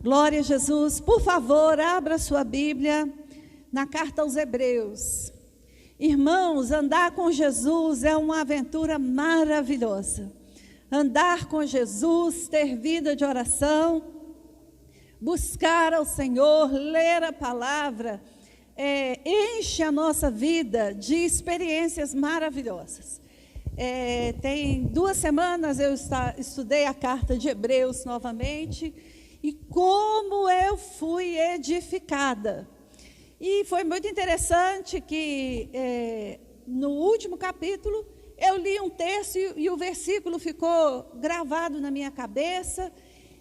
Glória a Jesus. Por favor, abra sua Bíblia na carta aos Hebreus. Irmãos, andar com Jesus é uma aventura maravilhosa. Andar com Jesus, ter vida de oração, buscar ao Senhor, ler a palavra, enche a nossa vida de experiências maravilhosas. Tem 2 semanas eu estudei a carta de Hebreus novamente, e como eu fui edificada. E foi muito interessante que no último capítulo eu li um texto e o versículo ficou gravado na minha cabeça.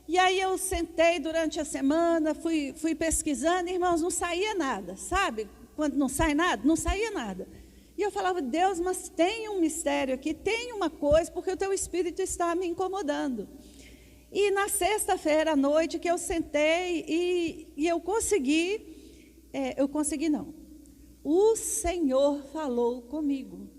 E aí eu sentei durante a semana, fui pesquisando, irmãos, não saía nada, sabe? Quando não sai nada, não saía nada. E eu falava, Deus, mas tem um mistério aqui, tem uma coisa, porque o teu Espírito está me incomodando. E na sexta-feira à noite que eu sentei e eu consegui não. O Senhor falou comigo.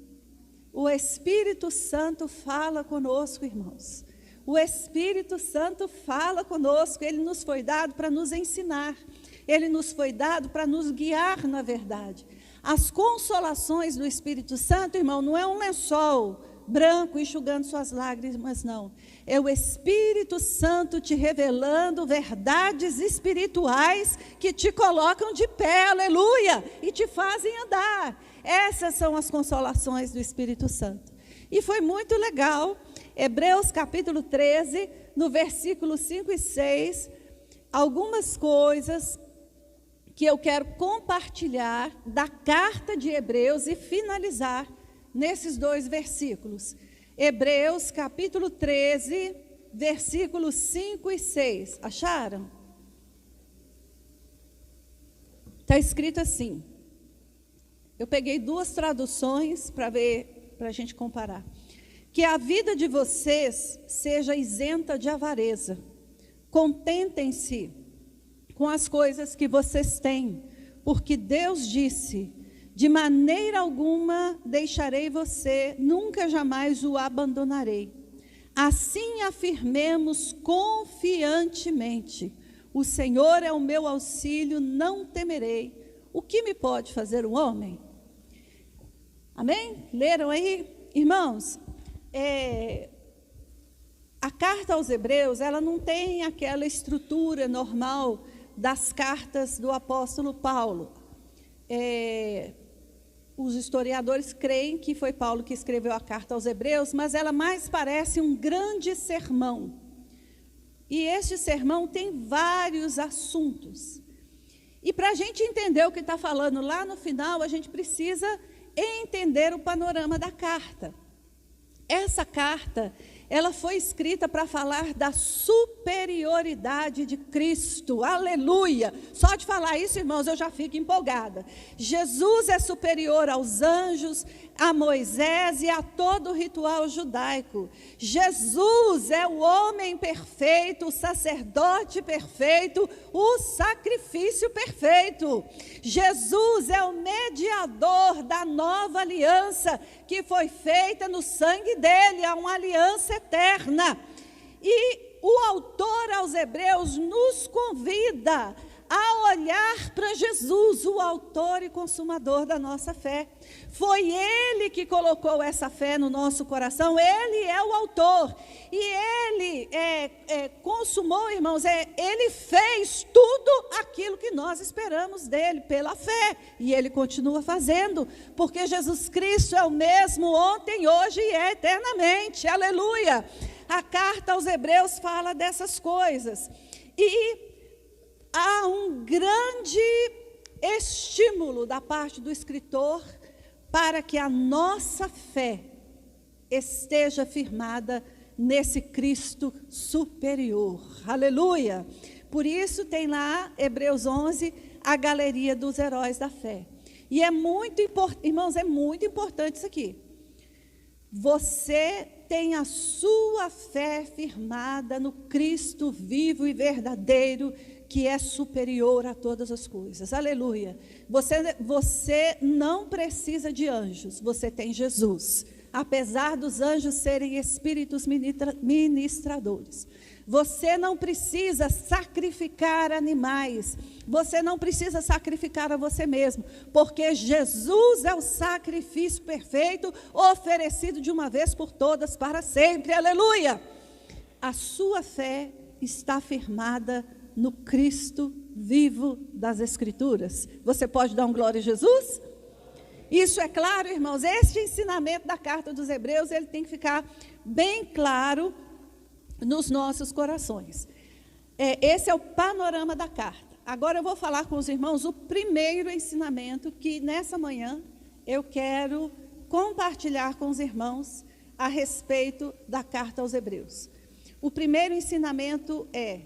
O Espírito Santo fala conosco, irmãos. O Espírito Santo fala conosco. Ele nos foi dado para nos ensinar. Ele nos foi dado para nos guiar na verdade. As consolações do Espírito Santo, irmão, não é um lençol branco enxugando suas lágrimas, não. É o Espírito Santo te revelando verdades espirituais que te colocam de pé, aleluia, e te fazem andar. Essas são as consolações do Espírito Santo. E foi muito legal, Hebreus capítulo 13, no versículo 5 e 6, algumas coisas que eu quero compartilhar da carta de Hebreus e finalizar nesses 2 versículos. Hebreus capítulo 13, versículos 5 e 6. Acharam? Está escrito assim. Eu peguei 2 traduções para a gente comparar. Que a vida de vocês seja isenta de avareza. Contentem-se com as coisas que vocês têm, porque Deus disse: de maneira alguma deixarei você, nunca jamais o abandonarei. Assim afirmemos confiantemente: o Senhor é o meu auxílio, não temerei. O que me pode fazer o homem? Amém? Leram aí? Irmãos, a carta aos Hebreus, ela não tem aquela estrutura normal das cartas do apóstolo Paulo. Os historiadores creem que foi Paulo que escreveu a carta aos Hebreus, mas ela mais parece um grande sermão. E este sermão tem vários assuntos. E para a gente entender o que está falando lá no final, a gente precisa entender o panorama da carta. Essa carta, ela foi escrita para falar da superioridade de Cristo, aleluia. Só de falar isso, irmãos, eu já fico empolgada. Jesus é superior aos anjos, a Moisés e a todo o ritual judaico. Jesus é o homem perfeito, o sacerdote perfeito, o sacrifício perfeito. Jesus é o mediador da nova aliança que foi feita no sangue dele, é uma aliança eterna. E o autor aos Hebreus nos convida a olhar para Jesus, o autor e consumador da nossa fé. Foi Ele que colocou essa fé no nosso coração, Ele é o autor. E Ele consumou, irmãos, Ele fez tudo aquilo que nós esperamos dEle, pela fé. E Ele continua fazendo, porque Jesus Cristo é o mesmo ontem, hoje e eternamente, aleluia. A carta aos Hebreus fala dessas coisas. E há um grande estímulo da parte do escritor para que a nossa fé esteja firmada nesse Cristo superior. Aleluia! Por isso tem lá, Hebreus 11, a galeria dos heróis da fé. E é muito importante, irmãos, é muito importante isso aqui. Você tem a sua fé firmada no Cristo vivo e verdadeiro, que é superior a todas as coisas, aleluia. Você não precisa de anjos, você tem Jesus, apesar dos anjos serem espíritos ministradores. Você não precisa sacrificar animais. Você não precisa sacrificar a você mesmo, porque Jesus é o sacrifício perfeito, oferecido de uma vez por todas, para sempre. Aleluia! A sua fé está firmada no Cristo vivo das Escrituras. Você pode dar um glória a Jesus? Isso é claro, irmãos. Este ensinamento da carta dos Hebreus, ele tem que ficar bem claro nos nossos corações. Esse é o panorama da carta. Agora eu vou falar com os irmãos o primeiro ensinamento que nessa manhã eu quero compartilhar com os irmãos a respeito da carta aos Hebreus. O primeiro ensinamento é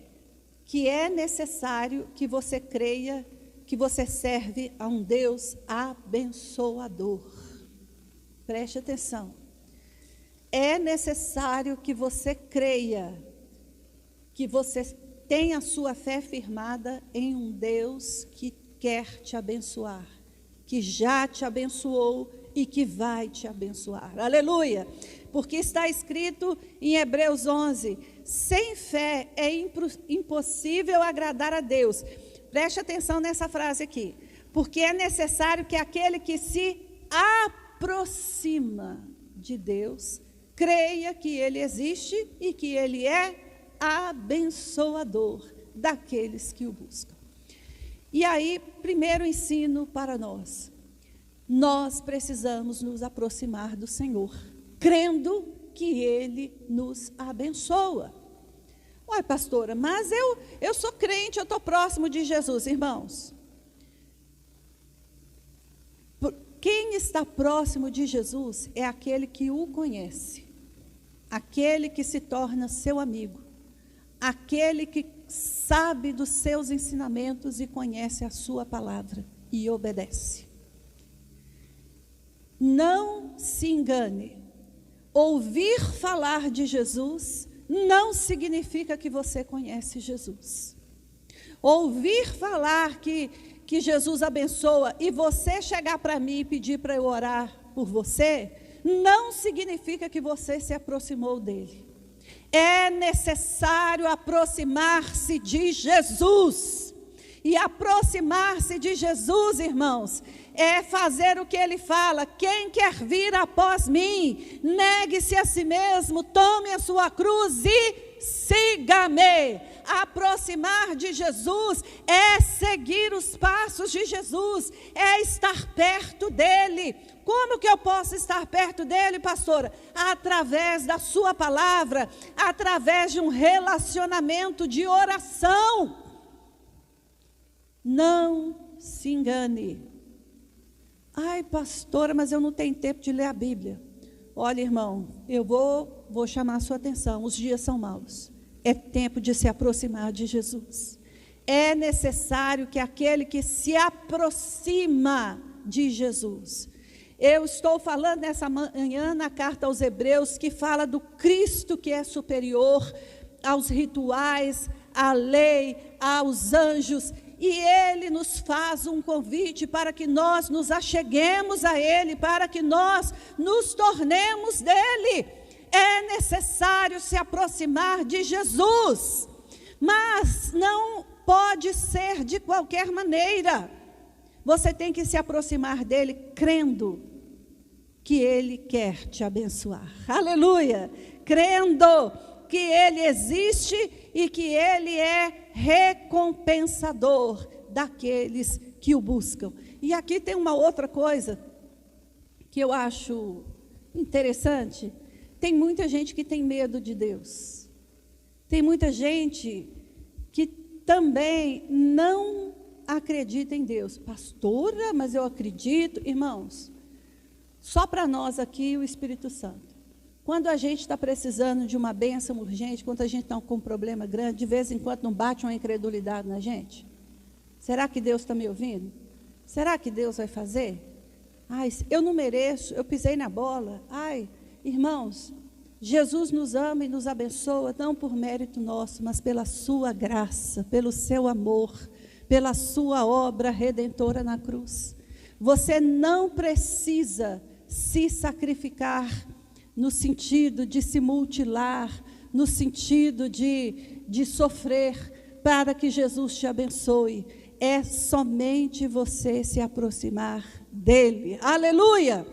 que é necessário que você creia que você serve a um Deus abençoador. Preste atenção. É necessário que você creia que você tem a sua fé firmada em um Deus que quer te abençoar, que já te abençoou e que vai te abençoar. Aleluia! Porque está escrito em Hebreus 11, sem fé é impossível agradar a Deus. Preste atenção nessa frase aqui. Porque é necessário que aquele que se aproxima de Deus, creia que Ele existe e que Ele é abençoador daqueles que o buscam. E aí, primeiro ensino para nós. Nós precisamos nos aproximar do Senhor, crendo que Ele nos abençoa. Olha, pastora, mas eu sou crente, eu estou próximo de Jesus, irmãos. Quem está próximo de Jesus é aquele que o conhece, aquele que se torna seu amigo, aquele que sabe dos seus ensinamentos e conhece a sua palavra e obedece. Não se engane, ouvir falar de Jesus não significa que você conhece Jesus. Ouvir falar que Jesus abençoa e você chegar para mim e pedir para eu orar por você, não significa que você se aproximou dele. É necessário aproximar-se de Jesus. E aproximar-se de Jesus, irmãos, é fazer o que ele fala. Quem quer vir após mim, negue-se a si mesmo, tome a sua cruz e siga-me. Aproximar de Jesus é seguir os passos de Jesus, é estar perto dele. Como que eu posso estar perto dele, pastora? Através da sua palavra, através de um relacionamento de oração. Não se engane. Ai, pastora, mas eu não tenho tempo de ler a Bíblia. Olha, irmão, eu vou chamar a sua atenção. Os dias são maus. É tempo de se aproximar de Jesus. É necessário que aquele que se aproxima de Jesus. Eu estou falando nessa manhã na carta aos Hebreus, que fala do Cristo que é superior aos rituais, à lei, aos anjos. E Ele nos faz um convite para que nós nos acheguemos a Ele, para que nós nos tornemos dEle. É necessário se aproximar de Jesus, mas não pode ser de qualquer maneira. Você tem que se aproximar dEle crendo que Ele quer te abençoar. Aleluia! Crendo que Ele existe e que Ele é recompensador daqueles que o buscam. E aqui tem uma outra coisa que eu acho interessante. Tem muita gente que tem medo de Deus. Tem muita gente que também não acredita em Deus. Pastora, mas eu acredito. Irmãos, só para nós aqui o Espírito Santo. Quando a gente está precisando de uma bênção urgente, quando a gente está com um problema grande, de vez em quando não bate uma incredulidade na gente? Será que Deus está me ouvindo? Será que Deus vai fazer? Ai, eu não mereço, eu pisei na bola. Ai, irmãos, Jesus nos ama e nos abençoa, não por mérito nosso, mas pela sua graça, pelo seu amor, pela sua obra redentora na cruz. Você não precisa se sacrificar no sentido de se mutilar, no sentido de de sofrer para que Jesus te abençoe. É somente você se aproximar dele. Aleluia!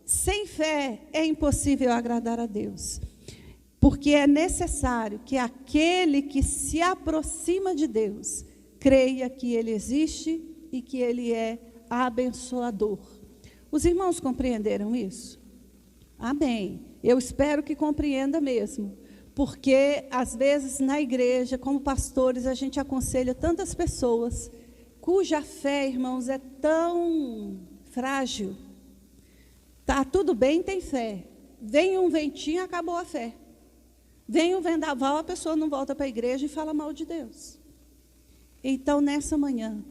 Sem fé é impossível agradar a Deus, porque é necessário que aquele que se aproxima de Deus creia que ele existe e que ele é abençoador. Os irmãos compreenderam isso? Amém. Eu espero que compreenda mesmo, porque às vezes na igreja, como pastores, a gente aconselha tantas pessoas cuja fé, irmãos, é tão frágil. Tá tudo bem, tem fé. Vem um ventinho, acabou a fé. Vem um vendaval, a pessoa não volta para a igreja e fala mal de Deus. Então, nessa manhã,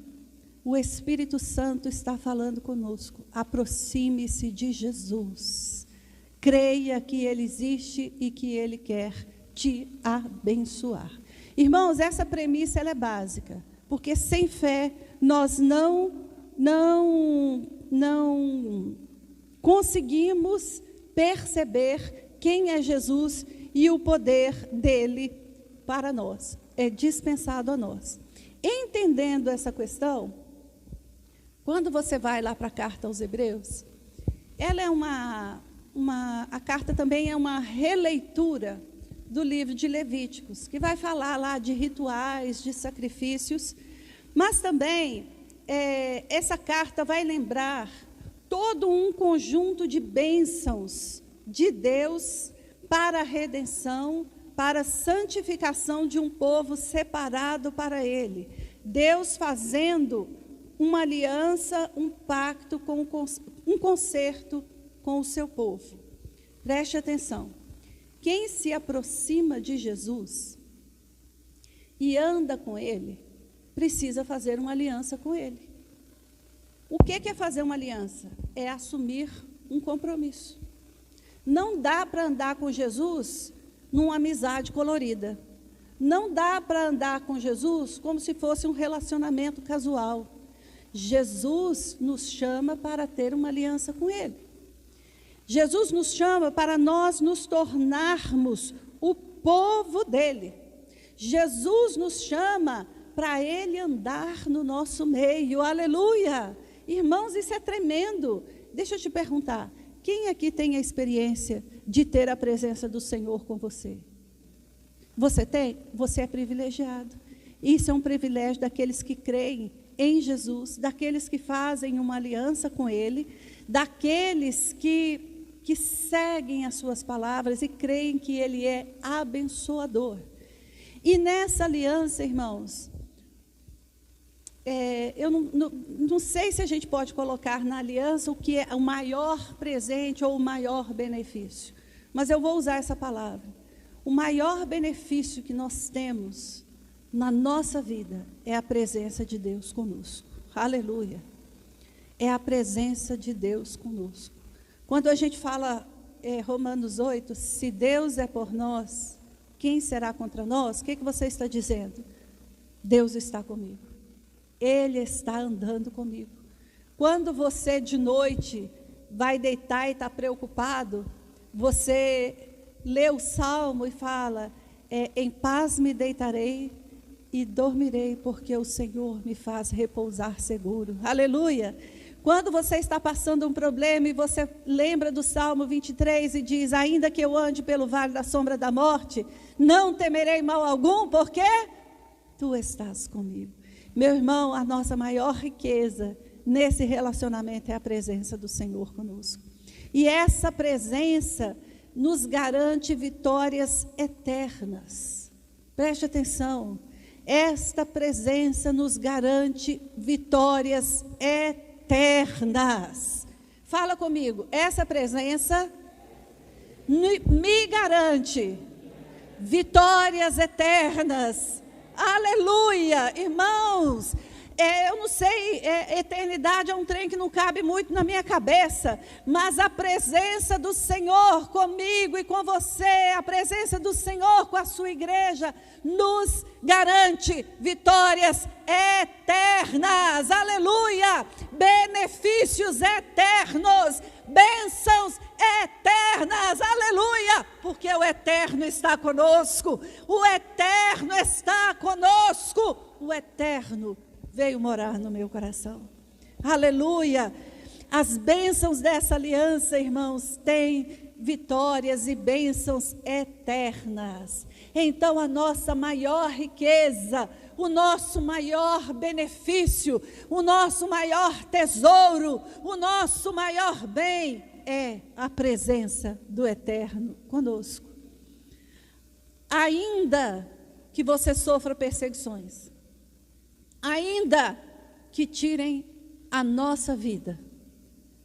o Espírito Santo está falando conosco. Aproxime-se de Jesus. Creia que Ele existe e que Ele quer te abençoar. Irmãos, essa premissa ela é básica, porque sem fé nós não conseguimos perceber quem é Jesus e o poder dele para nós. É dispensado a nós. Entendendo essa questão, quando você vai lá para a carta aos Hebreus, ela é a carta também é uma releitura do livro de Levíticos, que vai falar lá de rituais, de sacrifícios, mas também essa carta vai lembrar todo um conjunto de bênçãos de Deus para a redenção, para a santificação de um povo separado para Ele. Deus fazendo uma aliança, um pacto, um concerto com o seu povo. Preste atenção. Quem se aproxima de Jesus e anda com Ele, precisa fazer uma aliança com Ele. O que é fazer uma aliança? É assumir um compromisso. Não dá para andar com Jesus numa amizade colorida. Não dá para andar com Jesus como se fosse um relacionamento casual. Jesus nos chama para ter uma aliança com Ele. Jesus nos chama para nós nos tornarmos o povo dEle. Jesus nos chama para Ele andar no nosso meio. Aleluia! Irmãos, isso é tremendo. Deixa eu te perguntar, quem aqui tem a experiência de ter a presença do Senhor com você? Você tem? Você é privilegiado. Isso é um privilégio daqueles que creem em Jesus, daqueles que fazem uma aliança com Ele, daqueles que seguem as suas palavras e creem que Ele é abençoador. E nessa aliança, irmãos, eu não sei se a gente pode colocar na aliança o que é o maior presente ou o maior benefício, mas eu vou usar essa palavra. O maior benefício que nós temos na nossa vida é a presença de Deus conosco. Aleluia! É a presença de Deus conosco. Quando a gente fala, Romanos 8, se Deus é por nós, quem será contra nós? O que você está dizendo? Deus está comigo. Ele está andando comigo. Quando você de noite vai deitar e está preocupado, você lê o Salmo e fala, em paz me deitarei e dormirei, porque o Senhor me faz repousar seguro. Aleluia! Quando você está passando um problema e você lembra do Salmo 23 e diz, ainda que eu ande pelo vale da sombra da morte, não temerei mal algum, porque tu estás comigo. Meu irmão, a nossa maior riqueza nesse relacionamento é a presença do Senhor conosco. E essa presença nos garante vitórias eternas. Preste atenção, esta presença nos garante vitórias eternas. Fala comigo, essa presença me garante vitórias eternas. Aleluia, irmãos, Eu não sei, eternidade é um trem que não cabe muito na minha cabeça, mas a presença do Senhor comigo e com você, a presença do Senhor com a sua igreja, nos garante vitórias eternas, aleluia, benefícios eternos, bênçãos eternas, aleluia, porque o eterno está conosco, o eterno está conosco, o eterno veio morar no meu coração, aleluia. As bênçãos dessa aliança, irmãos, têm vitórias e bênçãos eternas. Então a nossa maior riqueza, o nosso maior benefício, o nosso maior tesouro, o nosso maior bem é a presença do eterno conosco. Ainda que você sofra perseguições, ainda que tirem a nossa vida,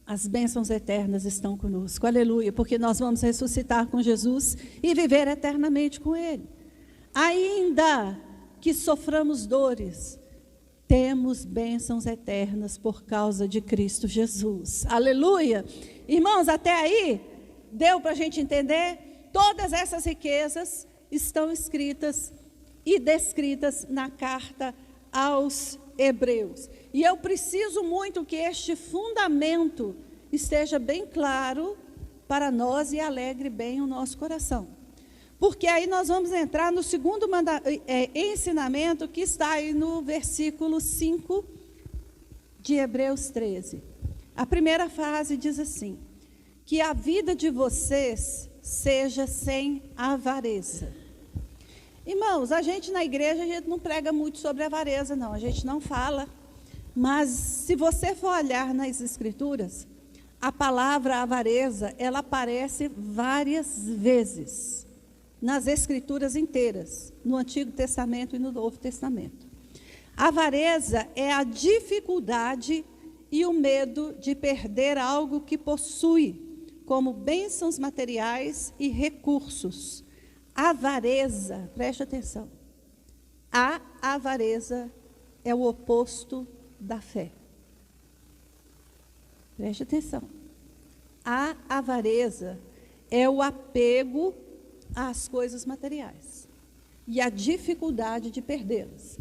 as bênçãos eternas estão conosco, aleluia, porque nós vamos ressuscitar com Jesus e viver eternamente com Ele. Ainda que soframos dores, temos bênçãos eternas por causa de Cristo Jesus, aleluia. Irmãos, até aí, deu para a gente entender? Todas essas riquezas estão escritas e descritas na carta aos Hebreus. E eu preciso muito que este fundamento esteja bem claro para nós e alegre bem o nosso coração. Porque aí nós vamos entrar no segundo ensinamento que está aí no versículo 5 de Hebreus 13. A primeira frase diz assim: que a vida de vocês seja sem avareza. Irmãos, a gente na igreja, a gente não prega muito sobre avareza, não. A gente não fala. Mas se você for olhar nas escrituras, a palavra avareza, ela aparece várias vezes nas escrituras inteiras, no Antigo Testamento e no Novo Testamento. A avareza é a dificuldade e o medo de perder algo que possui, como bênçãos materiais e recursos. Avareza, preste atenção, a avareza é o oposto da fé. Preste atenção. A avareza é o apego às coisas materiais e a dificuldade de perdê-las.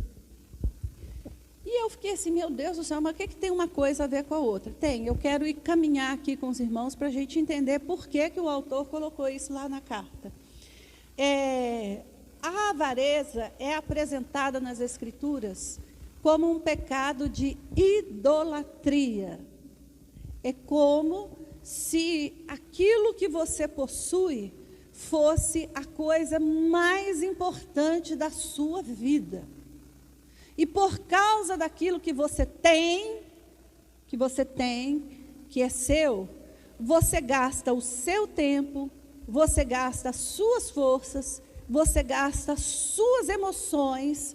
E eu fiquei assim, meu Deus do céu, mas o que tem uma coisa a ver com a outra? Tem, eu quero ir caminhar aqui com os irmãos para a gente entender por que o autor colocou isso lá na carta. A avareza é apresentada nas Escrituras como um pecado de idolatria. É como se aquilo que você possui fosse a coisa mais importante da sua vida. E por causa daquilo que você tem, que é seu, você gasta o seu tempo, você gasta as suas forças, você gasta as suas emoções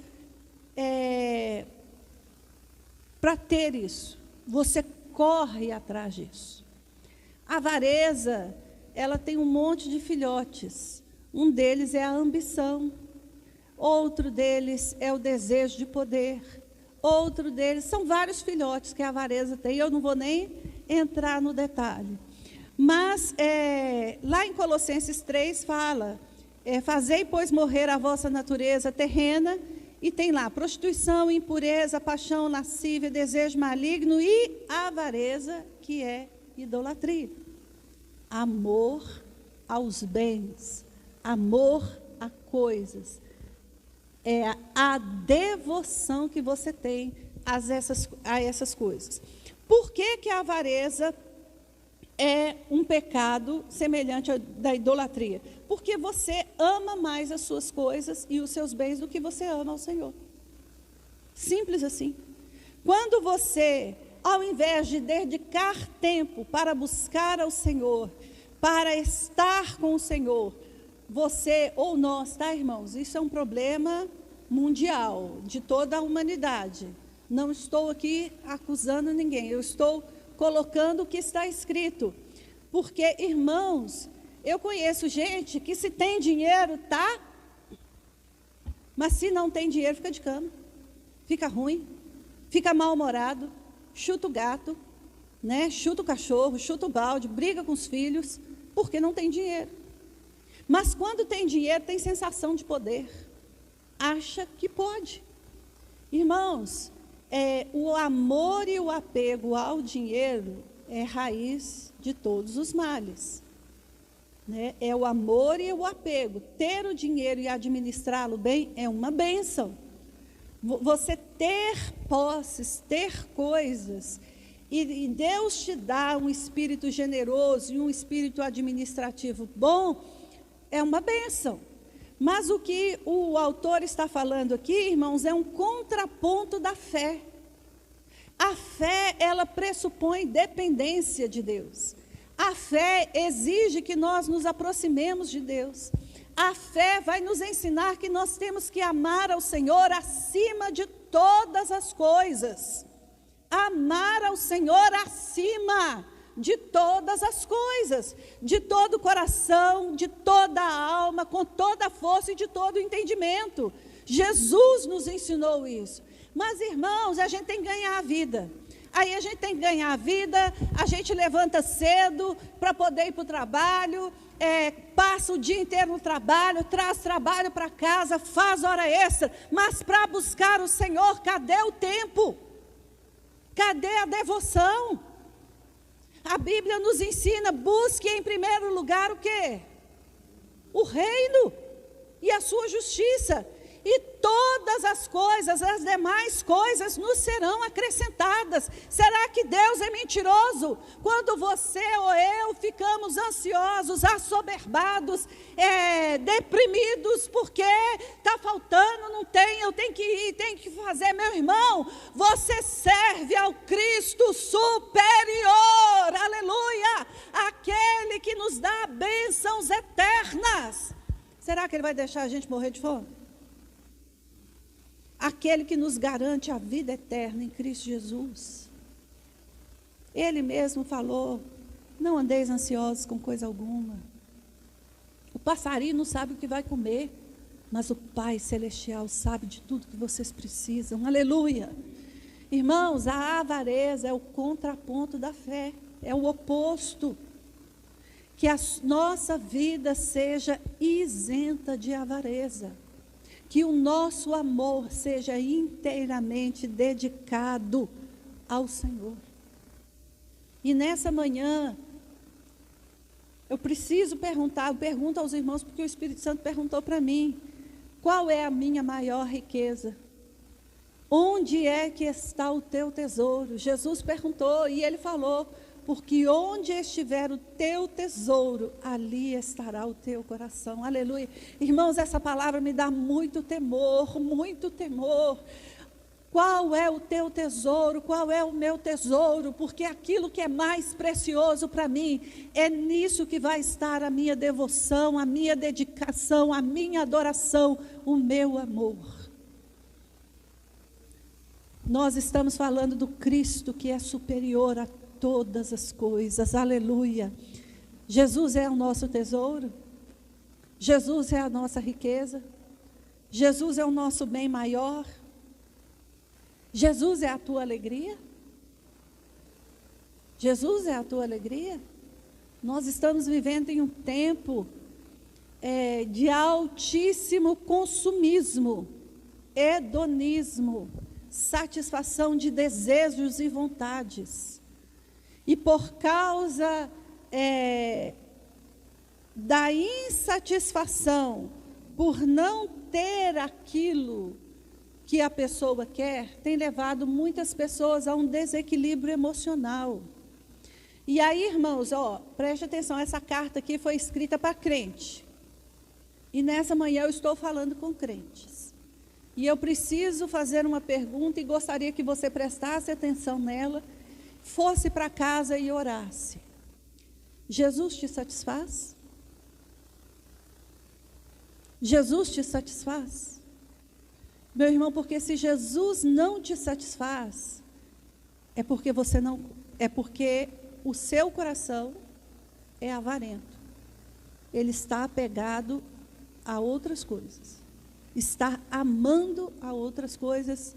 para ter isso. Você corre atrás disso. A avareza, ela tem um monte de filhotes. Um deles é a ambição. Outro deles é o desejo de poder. Outro deles, são vários filhotes que a avareza tem. Eu não vou nem entrar no detalhe. Mas, lá em Colossenses 3 fala, fazei, pois, morrer a vossa natureza terrena, e tem lá, prostituição, impureza, paixão lascívia, desejo maligno e avareza, que é idolatria. Amor aos bens, amor a coisas, é a devoção que você tem a essas coisas. Por que a avareza é um pecado semelhante ao da idolatria? Porque você ama mais as suas coisas e os seus bens do que você ama ao Senhor. Simples assim. Quando você, ao invés de dedicar tempo para buscar ao Senhor, para estar com o Senhor, você ou nós, tá, irmãos? Isso é um problema mundial, de toda a humanidade. Não estou aqui acusando ninguém, eu estou colocando o que está escrito. Porque, irmãos, eu conheço gente que se tem dinheiro, tá? Mas se não tem dinheiro, fica de cama. Fica ruim, fica mal-humorado, chuta o gato, né? Chuta o cachorro, chuta o balde, briga com os filhos, porque não tem dinheiro. Mas quando tem dinheiro, tem sensação de poder. Acha que pode. Irmãos, o amor e o apego ao dinheiro é raiz de todos os males. Né? É o amor e o apego. Ter o dinheiro e administrá-lo bem é uma bênção. Você ter posses, ter coisas, e Deus te dá um espírito generoso e um espírito administrativo bom, é uma bênção. Mas o que o autor está falando aqui, irmãos, é um contraponto da fé. A fé, ela pressupõe dependência de Deus. A fé exige que nós nos aproximemos de Deus. A fé vai nos ensinar que nós temos que amar ao Senhor acima de todas as coisas. Amar ao Senhor acima de todas as coisas, de todo o coração, de toda a alma, com toda a força e de todo o entendimento. Jesus nos ensinou isso. Mas, irmãos, a gente tem que ganhar a vida. Aí a gente tem que ganhar a vida, a gente levanta cedo para poder ir para o trabalho, passa o dia inteiro no trabalho, traz trabalho para casa, faz hora extra, mas para buscar o Senhor, cadê o tempo? Cadê a devoção? A Bíblia nos ensina, busque em primeiro lugar o quê? O reino e a sua justiça. E todas as coisas, as demais coisas nos serão acrescentadas. Será que Deus é mentiroso? Quando você ou eu ficamos ansiosos, assoberbados, deprimidos, porque está faltando, não tem, eu tenho que ir, tenho que fazer. Meu irmão, você serve ao Cristo superior, aleluia, aquele que nos dá bênçãos eternas. Será que Ele vai deixar a gente morrer de fome? Aquele que nos garante a vida eterna em Cristo Jesus. Ele mesmo falou, não andeis ansiosos com coisa alguma. O passarinho não sabe o que vai comer, mas o Pai Celestial sabe de tudo que vocês precisam. Aleluia! Irmãos, a avareza é o contraponto da fé, é o oposto. Que a nossa vida seja isenta de avareza. Que o nosso amor seja inteiramente dedicado ao Senhor. E nessa manhã, eu preciso perguntar, eu pergunto aos irmãos, porque o Espírito Santo perguntou para mim, qual é a minha maior riqueza? Onde é que está o teu tesouro? Jesus perguntou e Ele falou, porque onde estiver o teu tesouro, ali estará o teu coração. Aleluia. Irmãos, essa palavra me dá muito temor, muito temor. Qual é o teu tesouro? Qual é o meu tesouro? Porque aquilo que é mais precioso para mim, é nisso que vai estar a minha devoção, a minha dedicação, a minha adoração, o meu amor. Nós estamos falando do Cristo que é superior a todas as coisas, aleluia. Jesus é o nosso tesouro, Jesus é a nossa riqueza, Jesus é o nosso bem maior, Jesus é a tua alegria, Jesus é a tua alegria. Nós estamos vivendo em um tempo de altíssimo consumismo, hedonismo, satisfação de desejos e vontades. E por causa da insatisfação, por não ter aquilo que a pessoa quer, tem levado muitas pessoas a um desequilíbrio emocional. E aí, irmãos, preste atenção, essa carta aqui foi escrita para crente. E nessa manhã eu estou falando com crentes. E eu preciso fazer uma pergunta e gostaria que você prestasse atenção nela, fosse para casa e orasse. Jesus te satisfaz? Jesus te satisfaz? Meu irmão, porque se Jesus não te satisfaz, é porque o seu coração é avarento. Ele está apegado a outras coisas. Está amando a outras coisas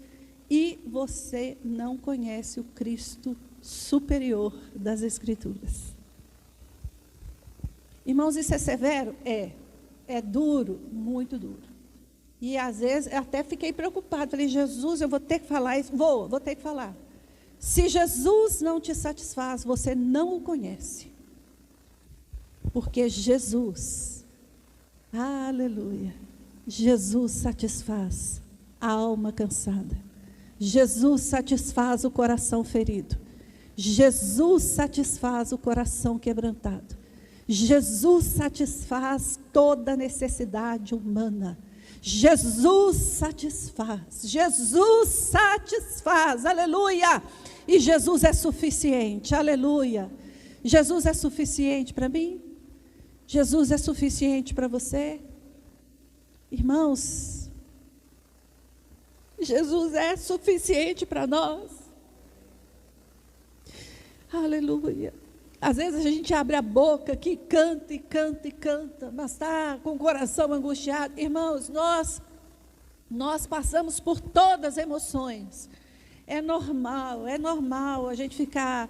e você não conhece o Cristo superior das Escrituras. Irmãos, isso é severo? É duro, muito duro. E às vezes eu até fiquei preocupada. Falei, Jesus, eu vou ter que falar isso. Vou ter que falar. Se Jesus não te satisfaz, você não o conhece. Porque Jesus, aleluia, Jesus satisfaz a alma cansada. Jesus satisfaz o coração ferido. Jesus satisfaz o coração quebrantado. Jesus satisfaz toda necessidade humana. Jesus satisfaz, aleluia. E Jesus é suficiente, aleluia. Jesus é suficiente para mim? Jesus é suficiente para você? Irmãos, Jesus é suficiente para nós. Aleluia. Às vezes a gente abre a boca aqui, canta e canta e canta, mas está com o coração angustiado. Irmãos, nós passamos por todas as emoções. É normal a gente ficar,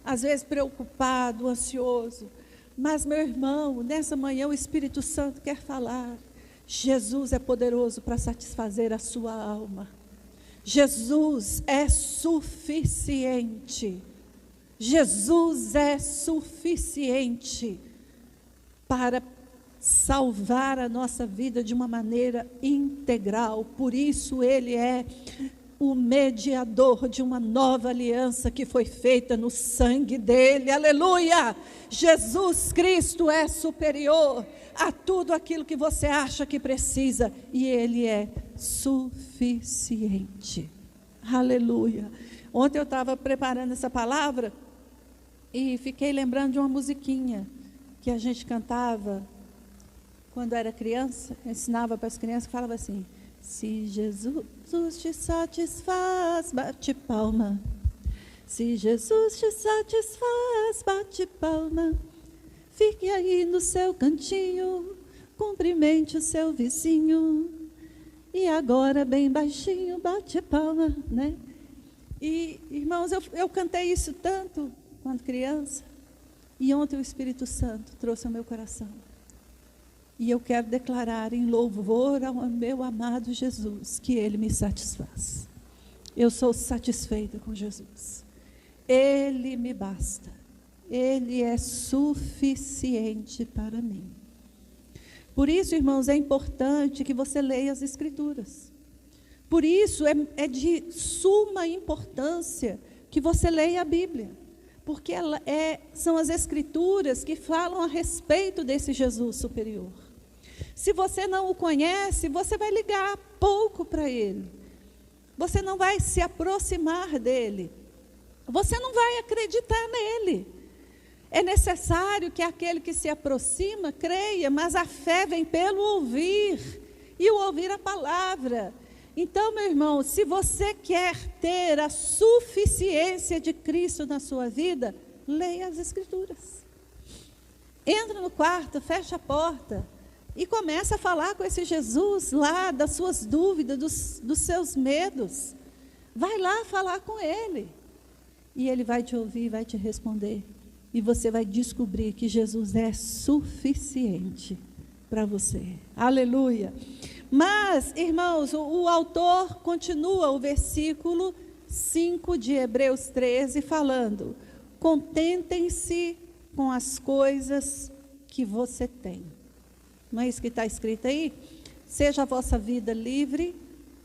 às vezes, preocupado, ansioso. Mas, meu irmão, nessa manhã o Espírito Santo quer falar. Jesus é poderoso para satisfazer a sua alma. Jesus é suficiente. Jesus é suficiente para salvar a nossa vida de uma maneira integral. Por isso Ele é o mediador de uma nova aliança que foi feita no sangue dEle. Aleluia! Jesus Cristo é superior a tudo aquilo que você acha que precisa. E Ele é suficiente. Aleluia! Ontem eu estava preparando essa palavra e fiquei lembrando de uma musiquinha que a gente cantava quando era criança, ensinava para as crianças, que falava assim: se Jesus te satisfaz, bate palma. Se Jesus te satisfaz, bate palma. Fique aí no seu cantinho, cumprimente o seu vizinho. E agora bem baixinho, bate palma, né? E, irmãos, eu cantei isso tanto quando criança, e ontem o Espírito Santo trouxe ao meu coração. E eu quero declarar em louvor ao meu amado Jesus, que Ele me satisfaz. Eu sou satisfeita com Jesus. Ele me basta. Ele é suficiente para mim. Por isso, irmãos, é importante que você leia as Escrituras. Por isso é de suma importância que você leia a Bíblia, porque são as Escrituras que falam a respeito desse Jesus superior. Se você não o conhece, você vai ligar pouco para Ele, você não vai se aproximar dEle, você não vai acreditar nele. É necessário que aquele que se aproxima creia, mas a fé vem pelo ouvir, e o ouvir a palavra. Então, meu irmão, se você quer ter a suficiência de Cristo na sua vida, leia as Escrituras. Entra no quarto, fecha a porta e começa a falar com esse Jesus lá das suas dúvidas, dos seus medos. Vai lá falar com Ele. E Ele vai te ouvir, vai te responder. E você vai descobrir que Jesus é suficiente para você. Aleluia! Mas, irmãos, o autor continua o versículo 5 de Hebreus 13, falando: contentem-se com as coisas que você tem. Não é isso que está escrito aí? Seja a vossa vida livre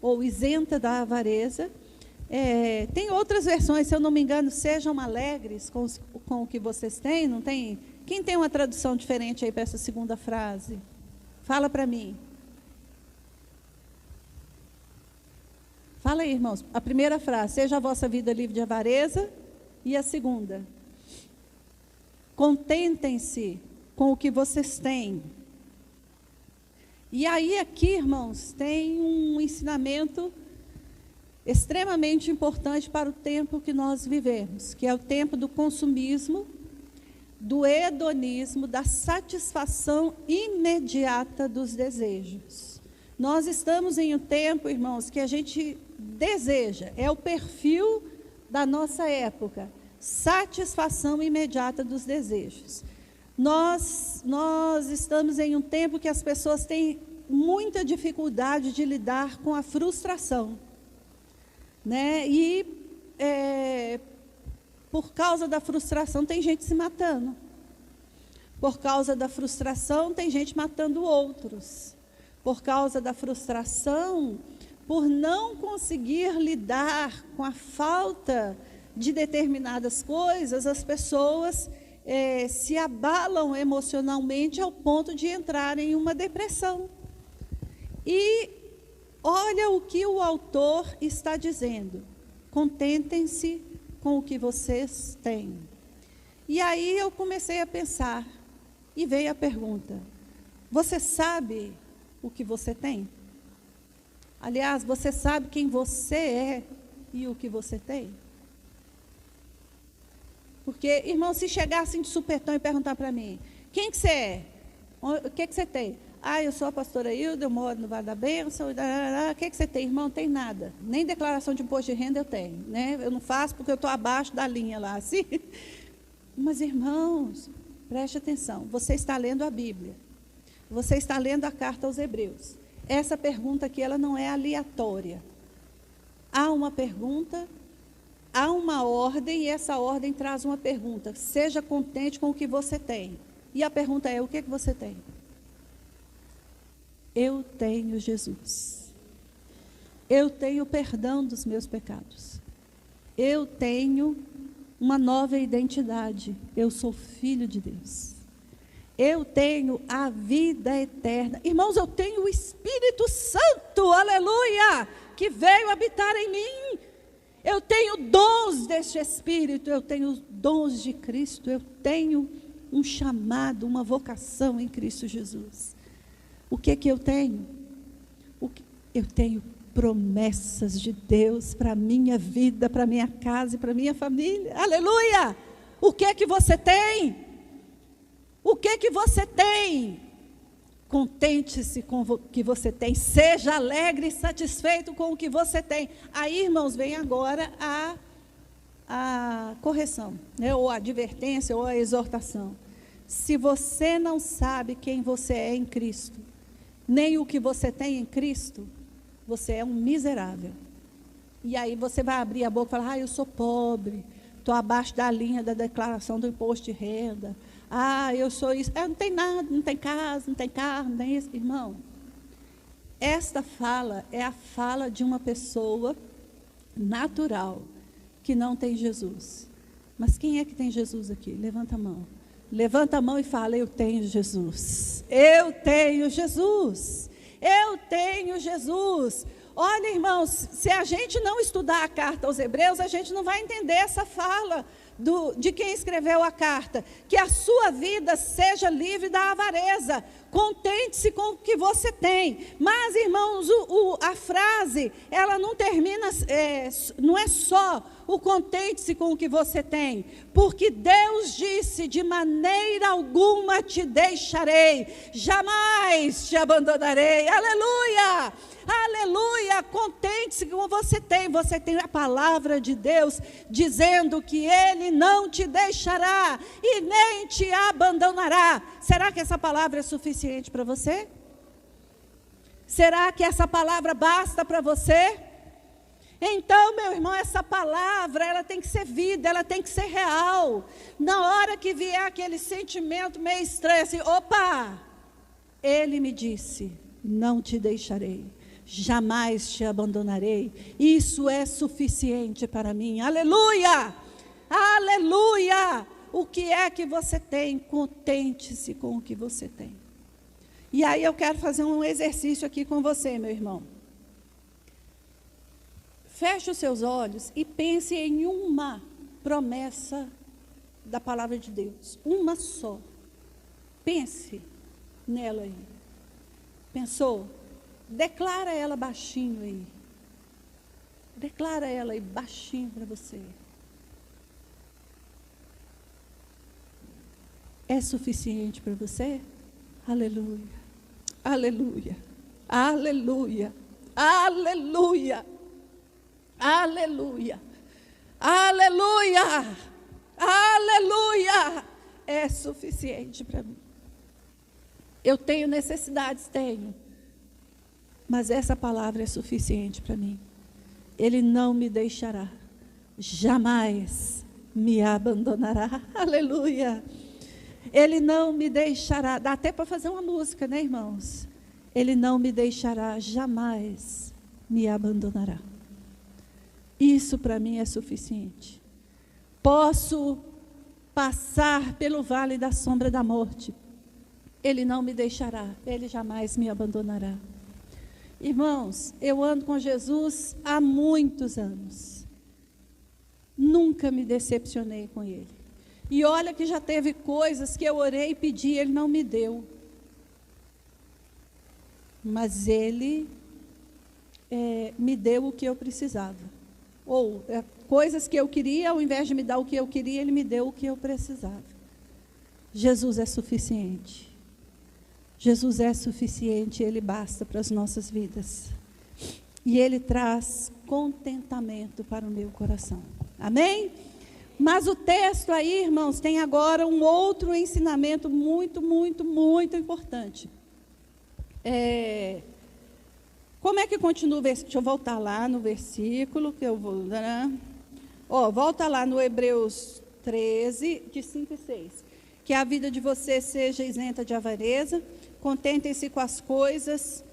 ou isenta da avareza. Tem outras versões, se eu não me engano, sejam alegres com o que vocês têm, não tem? Quem tem uma tradução diferente aí para essa segunda frase? Fala para mim. Fala aí, irmãos. A primeira frase: seja a vossa vida livre de avareza. E a segunda: contentem-se com o que vocês têm. E aí aqui, irmãos, tem um ensinamento extremamente importante para o tempo que nós vivemos, que é o tempo do consumismo, do hedonismo, da satisfação imediata dos desejos. Nós estamos em um tempo, irmãos, que a gente deseja, é o perfil da nossa época, satisfação imediata dos desejos. Nós estamos em um tempo que as pessoas têm muita dificuldade de lidar com a frustração, né? E por causa da frustração tem gente se matando. Por causa da frustração tem gente matando outros. Por causa da frustração, por não conseguir lidar com a falta de determinadas coisas, as pessoas se abalam emocionalmente ao ponto de entrar em uma depressão. E olha o que o autor está dizendo: contentem-se com o que vocês têm. E aí eu comecei a pensar, e veio a pergunta: você sabe o que você tem? Aliás, você sabe quem você é e o que você tem? Porque, irmão, se chegassem de supetão e perguntar para mim: quem que você é? O que você tem? Eu sou a pastora Hilda, eu moro no Vale da Bênção. O que você tem? Irmão, não tem nada. Nem declaração de imposto de renda eu tenho, né? Eu não faço porque eu estou abaixo da linha lá, assim. Mas, irmãos, preste atenção. Você está lendo a Bíblia. Você está lendo a carta aos Hebreus. Essa pergunta aqui, ela não é aleatória. Há uma pergunta, há uma ordem, e essa ordem traz uma pergunta: seja contente com o que você tem. E a pergunta é: o que você tem? Eu tenho Jesus. Eu tenho perdão dos meus pecados. Eu tenho uma nova identidade. Eu sou filho de Deus. Eu tenho a vida eterna. Irmãos, eu tenho o Espírito Santo, aleluia, que veio habitar em mim. Eu tenho dons deste Espírito, eu tenho os dons de Cristo, eu tenho um chamado, uma vocação em Cristo Jesus. O que eu tenho? Eu tenho promessas de Deus para a minha vida, para a minha casa e para a minha família. Aleluia! O que você tem? O que você tem? Contente-se com o que você tem. Seja alegre e satisfeito com o que você tem. Aí, irmãos, vem agora a correção, né? Ou a advertência, ou a exortação. Se você não sabe quem você é em Cristo, nem o que você tem em Cristo, você é um miserável. E aí você vai abrir a boca e falar: eu sou pobre, estou abaixo da linha da declaração do imposto de renda. Eu sou isso. Não tem nada, não tem casa, não tem carro, não tem isso. Irmão, esta fala é a fala de uma pessoa natural, que não tem Jesus. Mas quem é que tem Jesus aqui? Levanta a mão. Levanta a mão e fala: eu tenho Jesus. Eu tenho Jesus. Eu tenho Jesus. Olha, irmãos, se a gente não estudar a carta aos Hebreus, a gente não vai entender essa fala de quem escreveu a carta. Que a sua vida seja livre da avareza. Contente-se com o que você tem. Mas, irmãos, a frase, ela não termina, não é só o contente-se com o que você tem. Porque Deus disse: de maneira alguma te deixarei, jamais te abandonarei. Aleluia! Aleluia! Contente-se com o que você tem. Você tem a palavra de Deus dizendo que Ele não te deixará e nem te abandonará. Será que essa palavra é suficiente para você? Será que essa palavra basta para você? Então, meu irmão, essa palavra, ela tem que ser vida, ela tem que ser real. Na hora que vier aquele sentimento meio estranho, assim: opa, Ele me disse: não te deixarei, jamais te abandonarei. Isso é suficiente para mim. Aleluia! Aleluia! O que é que você tem? Contente-se com o que você tem. E aí eu quero fazer um exercício aqui com você, meu irmão. Feche os seus olhos e pense em uma promessa da palavra de Deus. Uma só. Pense nela aí. Pensou? Declara ela baixinho aí. Declara ela aí baixinho para você. É suficiente para você? Aleluia. Aleluia. Aleluia. Aleluia. Aleluia, aleluia, aleluia, é suficiente para mim. Eu tenho necessidades, tenho, mas essa palavra é suficiente para mim. Ele não me deixará, jamais me abandonará, aleluia. Ele não me deixará, dá até para fazer uma música, né, irmãos? Ele não me deixará, jamais me abandonará. Isso para mim é suficiente. Posso passar pelo vale da sombra da morte, Ele não me deixará, Ele jamais me abandonará. Irmãos, eu ando com Jesus há muitos anos. Nunca me decepcionei com Ele. E olha que já teve coisas que eu orei e pedi, Ele não me deu. Mas Ele me deu o que eu precisava. Ou coisas que eu queria, ao invés de me dar o que eu queria, Ele me deu o que eu precisava. Jesus é suficiente. Jesus é suficiente, Ele basta para as nossas vidas. E Ele traz contentamento para o meu coração. Amém? Mas o texto aí, irmãos, tem agora um outro ensinamento muito, muito, muito importante. Como é que continua o versículo? Deixa eu voltar lá no versículo que eu vou... volta lá no Hebreus 13, de 5 e 6. Que a vida de vocês seja isenta de avareza, contentem-se com as coisas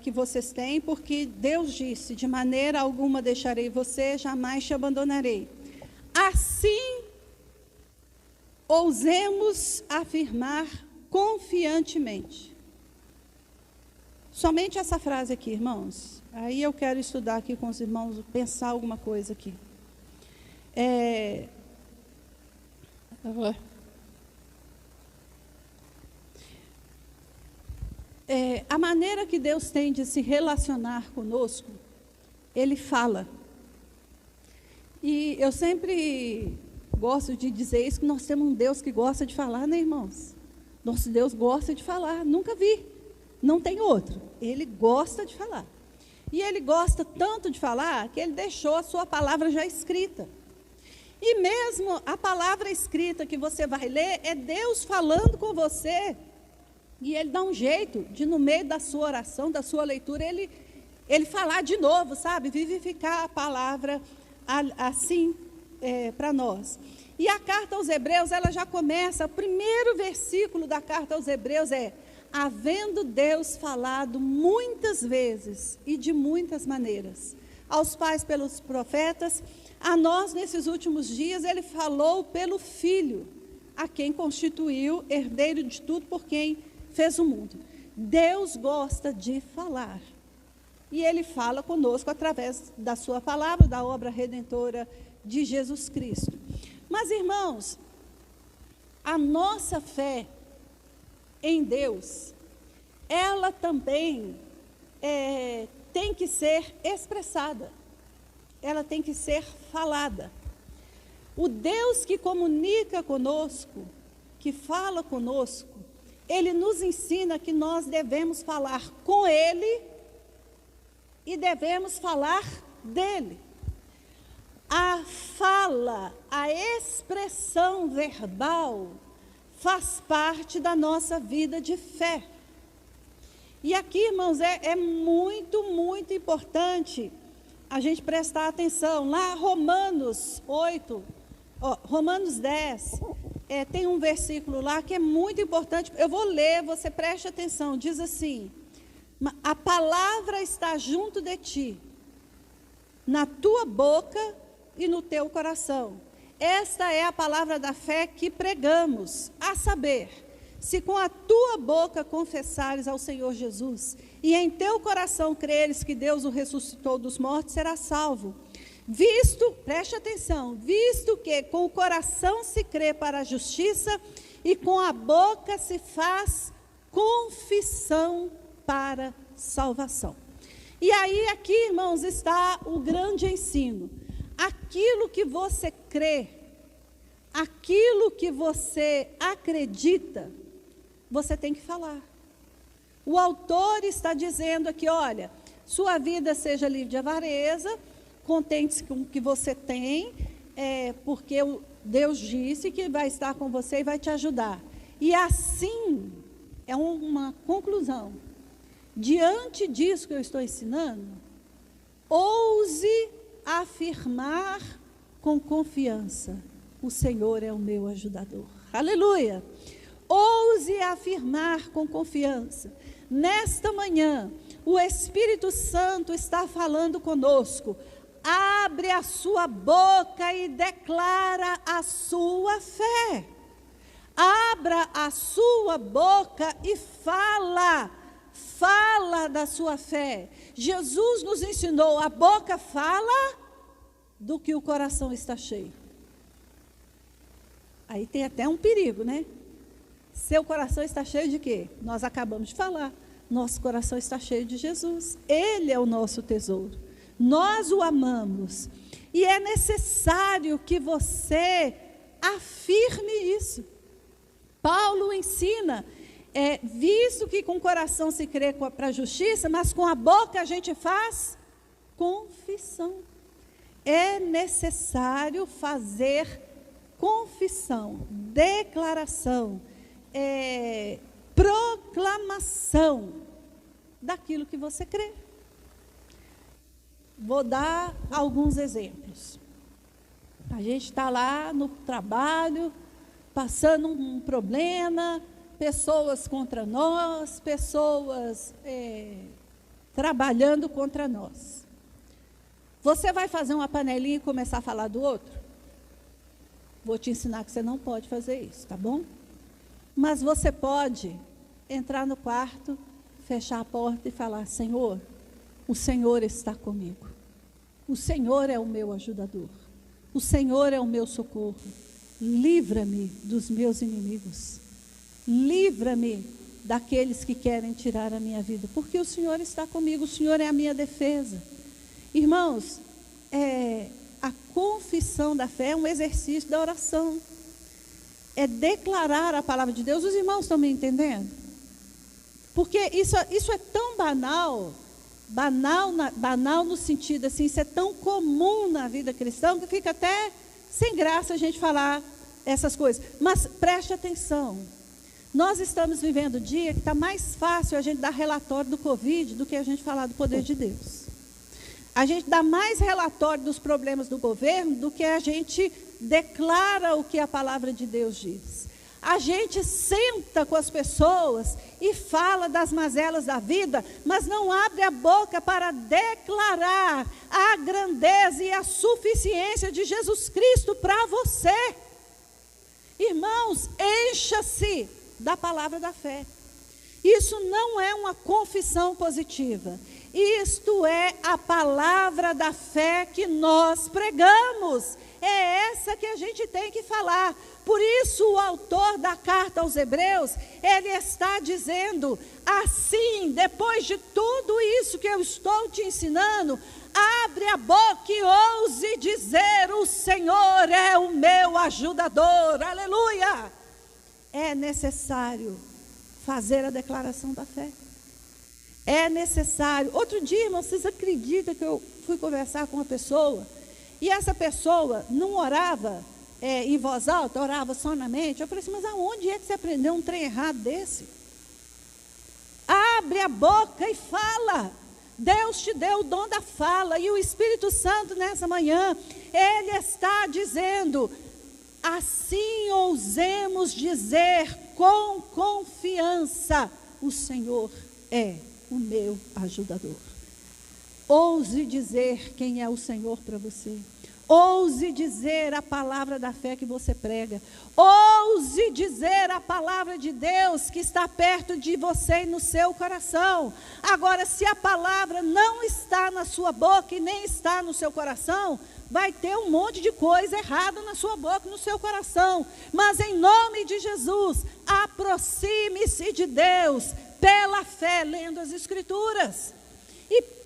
que vocês têm, porque Deus disse, de maneira alguma deixarei você, jamais te abandonarei. Assim, ousemos afirmar confiantemente. Somente essa frase aqui, irmãos. Aí eu quero estudar aqui com os irmãos, pensar alguma coisa aqui. A maneira que Deus tem de se relacionar conosco, Ele fala. E eu sempre gosto de dizer isso, que nós temos um Deus que gosta de falar, né, irmãos? Nosso Deus gosta de falar, nunca vi. Não tem outro. Ele gosta de falar. E Ele gosta tanto de falar, que Ele deixou a sua palavra já escrita. E mesmo a palavra escrita que você vai ler, é Deus falando com você. E Ele dá um jeito de, no meio da sua oração, da sua leitura, Ele falar de novo, sabe? Vivificar a palavra assim para nós. E a carta aos Hebreus, ela já começa, o primeiro versículo da carta aos Hebreus é: havendo Deus falado muitas vezes e de muitas maneiras, aos pais pelos profetas, a nós nesses últimos dias Ele falou pelo Filho, a quem constituiu herdeiro de tudo, por quem fez o mundo. Deus gosta de falar. E Ele fala conosco através da sua palavra, da obra redentora de Jesus Cristo. Mas, irmãos, a nossa fé em Deus, ela também tem que ser expressada. Ela tem que ser falada. O Deus que comunica conosco, que fala conosco, Ele nos ensina que nós devemos falar com Ele e devemos falar dele. A fala, a expressão verbal faz parte da nossa vida de fé. E aqui, irmãos, é muito, muito importante a gente prestar atenção. Lá, Romanos 8, Romanos 10, tem um versículo lá que é muito importante. Eu vou ler, você preste atenção. Diz assim: a palavra está junto de ti, na tua boca e no teu coração. Esta é a palavra da fé que pregamos, a saber, se com a tua boca confessares ao Senhor Jesus, e em teu coração creres que Deus o ressuscitou dos mortos, serás salvo. Preste atenção, visto que com o coração se crê para a justiça, e com a boca se faz confissão para salvação. E aí aqui, irmãos, está o grande ensino. Aquilo que você crê, aquilo que você acredita, você tem que falar. O autor está dizendo aqui, olha, sua vida seja livre de avareza, contente com o que você tem, porque Deus disse que vai estar com você e vai te ajudar. E assim, é uma conclusão. Diante disso que eu estou ensinando, ouse afirmar com confiança: o Senhor é o meu ajudador. Aleluia! Ouse afirmar com confiança. Nesta manhã, o Espírito Santo está falando conosco. Abre a sua boca e declara a sua fé. Abra a sua boca e fala da sua fé. Jesus nos ensinou: a boca fala do que o coração está cheio. Aí tem até um perigo, né? Seu coração está cheio de quê? Nós acabamos de falar. Nosso coração está cheio de Jesus. Ele é o nosso tesouro. Nós o amamos. E é necessário que você afirme isso. Paulo ensina, visto que com o coração se crê para a justiça, mas com a boca a gente faz confissão. É necessário fazer confissão, declaração, proclamação daquilo que você crê. Vou dar alguns exemplos. A gente está lá no trabalho, passando um problema, pessoas contra nós, pessoas trabalhando contra nós. Você vai fazer uma panelinha e começar a falar do outro? Vou te ensinar que você não pode fazer isso, tá bom? Mas você pode entrar no quarto, fechar a porta e falar: Senhor, o Senhor está comigo. O Senhor é o meu ajudador. O Senhor é o meu socorro. Livra-me dos meus inimigos. Livra-me daqueles que querem tirar a minha vida. Porque o Senhor está comigo, o Senhor é a minha defesa. Irmãos, a confissão da fé é um exercício da oração. É declarar a palavra de Deus. Os irmãos estão me entendendo? Porque isso é tão banal no sentido assim, isso é tão comum na vida cristã, que fica até sem graça a gente falar essas coisas. Mas preste atenção, nós estamos vivendo um dia que está mais fácil a gente dar relatório do Covid do que a gente falar do poder de Deus. A gente dá mais relatório dos problemas do governo do que a gente declara o que a palavra de Deus diz. A gente senta com as pessoas e fala das mazelas da vida, mas não abre a boca para declarar a grandeza e a suficiência de Jesus Cristo para você. Irmãos, encha-se da palavra da fé. Isso não é uma confissão positiva. Isto é a palavra da fé que nós pregamos. É essa que a gente tem que falar. Por isso o autor da carta aos Hebreus, ele está dizendo assim: depois de tudo isso que eu estou te ensinando, abre a boca e ouse dizer: o Senhor é o meu ajudador. Aleluia! É necessário fazer a declaração da fé. É necessário. Outro dia, irmão, vocês acreditam que eu fui conversar com uma pessoa, e essa pessoa não orava em voz alta, orava só na mente. Eu falei assim: mas aonde é que você aprendeu um trem errado desse? Abre a boca e fala. Deus te deu o dom da fala, e o Espírito Santo nessa manhã, ele está dizendo: assim ousemos dizer com confiança: o Senhor é o meu ajudador. Ouse dizer quem é o Senhor para você. Ouse dizer a palavra da fé que você prega. Ouse dizer a palavra de Deus que está perto de você e no seu coração. Agora, se a palavra não está na sua boca e nem está no seu coração, vai ter um monte de coisa errada na sua boca e no seu coração. Mas em nome de Jesus, aproxime-se de Deus pela fé, lendo as Escrituras. E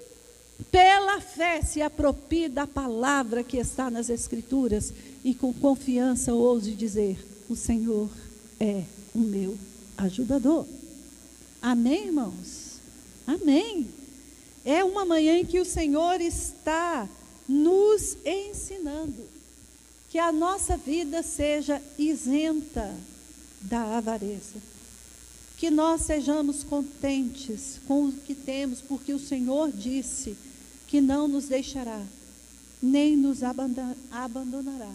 pela fé se aproprie da palavra que está nas Escrituras e com confiança ouse dizer: o Senhor é o meu ajudador. Amém, irmãos? Amém. É uma manhã em que o Senhor está nos ensinando que a nossa vida seja isenta da avareza. Que nós sejamos contentes com o que temos, porque o Senhor disse que não nos deixará, nem nos abandonará.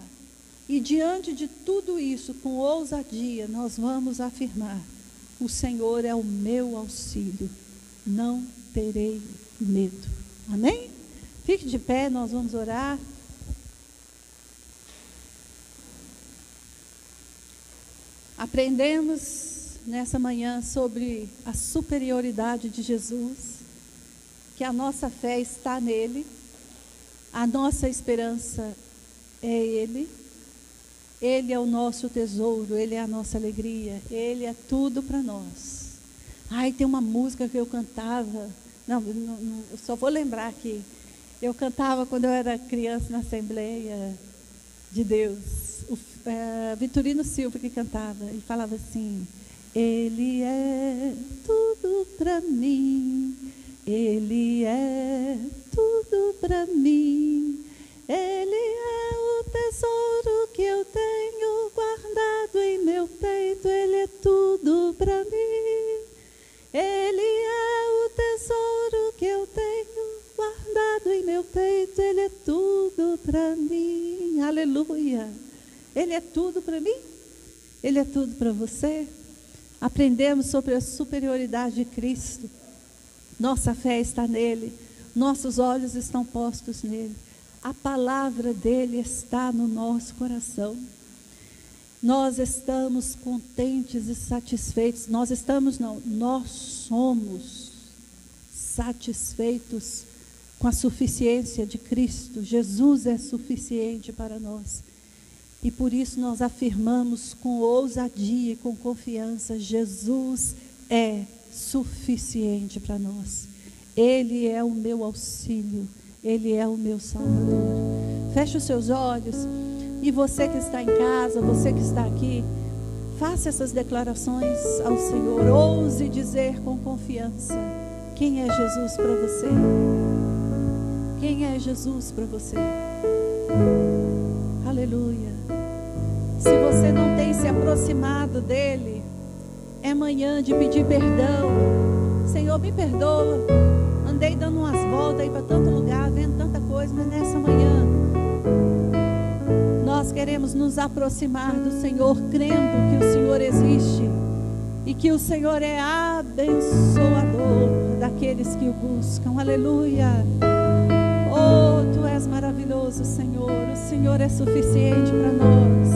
E diante de tudo isso, com ousadia, nós vamos afirmar: o Senhor é o meu auxílio, não terei medo. Amém? Fique de pé, nós vamos orar. Aprendemos nessa manhã sobre a superioridade de Jesus, que a nossa fé está nele, a nossa esperança é Ele, Ele é o nosso tesouro, Ele é a nossa alegria, Ele é tudo para nós. Ai, tem uma música que eu cantava, não, eu só vou lembrar aqui, eu cantava quando eu era criança na Assembleia de Deus, Vitorino Silva que cantava, e falava assim: Ele é tudo para mim, Ele é tudo para mim, Ele é o tesouro que eu tenho guardado em meu peito, Ele é tudo para mim, Ele é o tesouro que eu tenho guardado em meu peito, Ele é tudo para mim. Aleluia! Ele é tudo para mim, Ele é tudo para você. Aprendemos sobre a superioridade de Cristo. Nossa fé está nele, nossos olhos estão postos nele. A palavra dele está no nosso coração. Nós estamos contentes e satisfeitos. Nós somos satisfeitos com a suficiência de Cristo. Jesus é suficiente para nós. E por isso nós afirmamos com ousadia e com confiança: Jesus é suficiente para nós. Ele é o meu auxílio, Ele é o meu Salvador. Feche os seus olhos, e você que está em casa, você que está aqui, faça essas declarações ao Senhor. Ouse dizer com confiança: quem é Jesus para você? Quem é Jesus para você? Aleluia. Se você não tem se aproximado dele, é manhã de pedir perdão. Senhor, me perdoa. Andei dando umas voltas aí para tanto lugar, vendo tanta coisa, mas nessa manhã nós queremos nos aproximar do Senhor, crendo que o Senhor existe e que o Senhor é abençoador daqueles que o buscam. Aleluia. Oh, Tu és maravilhoso, Senhor. O Senhor é suficiente para nós.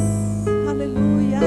Aleluia.